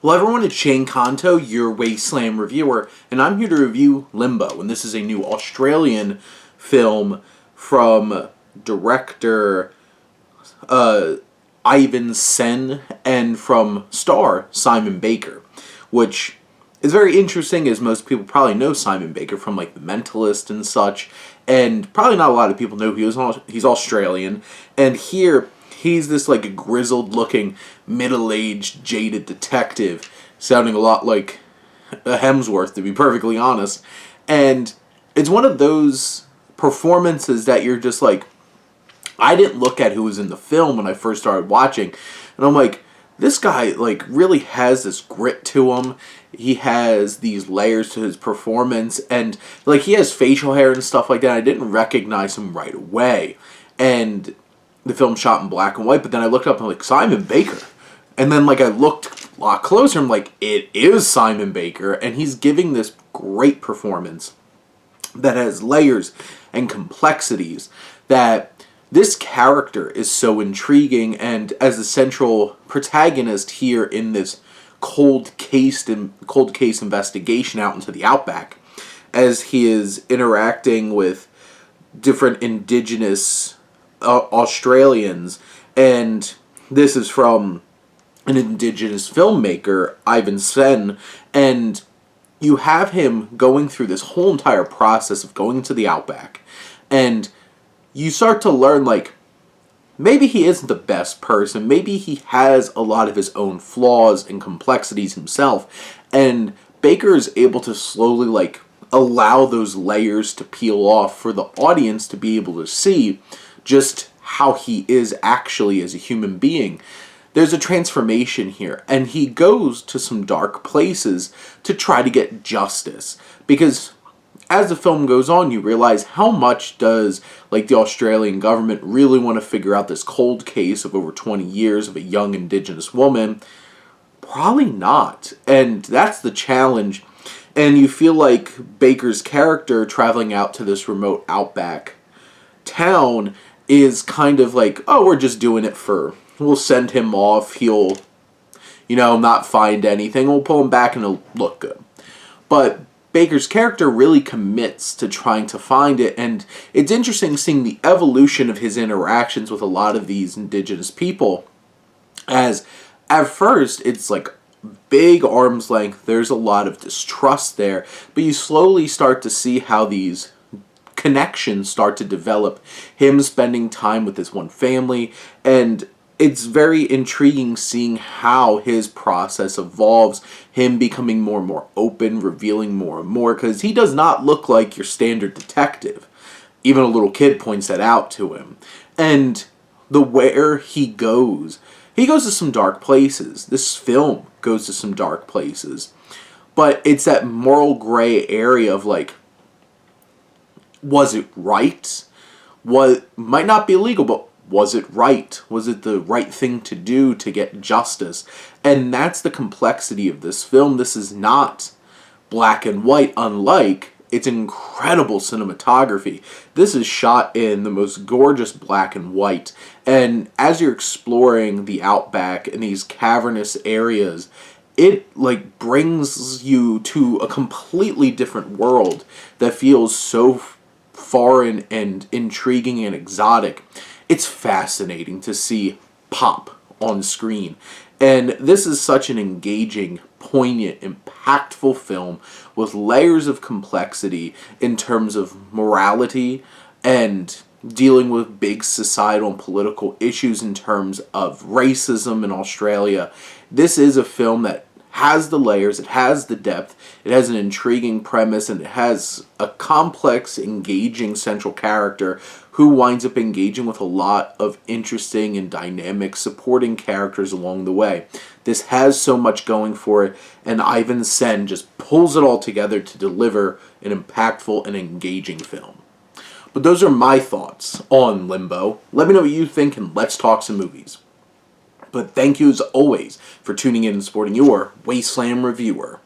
Hello everyone, it's Shane Kanto, your Wasteland reviewer, and I'm here to review Limbo, and this is a new Australian film from director Ivan Sen and from star Simon Baker, which is very interesting as most people probably know Simon Baker from like The Mentalist and such, and probably not a lot of people know he's Australian, and here he's this like grizzled looking middle-aged jaded detective sounding a lot like a Hemsworth, to be perfectly honest, and it's one of those performances that you're just like, I didn't look at who was in the film when I first started watching, and I'm like, this guy like really has this grit to him. He has these layers to his performance, and like he has facial hair and stuff like that. I didn't recognize him right away, and the film shot in black and white. But then I looked up and I'm like, Simon Baker, and then like I looked a lot closer. I'm like, it is Simon Baker, and he's giving this great performance that has layers and complexities that. This character is so intriguing, and as the central protagonist here in this cold case investigation out into the Outback, as he is interacting with different Indigenous Australians, and this is from an Indigenous filmmaker, Ivan Sen, and you have him going through this whole entire process of going to the Outback, and you start to learn, like, maybe he isn't the best person. Maybe he has a lot of his own flaws and complexities himself. And Baker is able to slowly, like, allow those layers to peel off for the audience to be able to see just how he is actually as a human being. There's a transformation here, and he goes to some dark places to try to get justice. Because as the film goes on, you realize how much does like the Australian government really want to figure out this cold case of over 20 years of a young Indigenous woman? Probably not. And that's the challenge. And you feel like Baker's character traveling out to this remote outback town is kind of like, oh, we're just doing it we'll send him off, he'll, not find anything, we'll pull him back and it'll look good. But Baker's character really commits to trying to find it, and it's interesting seeing the evolution of his interactions with a lot of these Indigenous people, as at first it's like big arm's length, there's a lot of distrust there, but you slowly start to see how these connections start to develop, him spending time with this one family, and it's very intriguing seeing how his process evolves, him becoming more and more open, revealing more and more, because he does not look like your standard detective. Even a little kid points that out to him. And where he goes to some dark places. This film goes to some dark places. But it's that moral gray area of like, was it right? What might not be illegal, but was it right? Was it the right thing to do to get justice? And that's the complexity of this film. This is not black and white, unlike its incredible cinematography. This is shot in the most gorgeous black and white. And as you're exploring the Outback in these cavernous areas, it like brings you to a completely different world that feels so foreign and intriguing and exotic. It's fascinating to see pop on screen. And this is such an engaging, poignant, impactful film with layers of complexity in terms of morality and dealing with big societal and political issues in terms of racism in Australia. This is a film that has the layers, it has the depth, it has an intriguing premise, and it has a complex, engaging central character who winds up engaging with a lot of interesting and dynamic supporting characters along the way. This has so much going for it, and Ivan Sen just pulls it all together to deliver an impactful and engaging film. But those are my thoughts on Limbo. Let me know what you think, and let's talk some movies. But thank you as always for tuning in and supporting your Wasteland reviewer.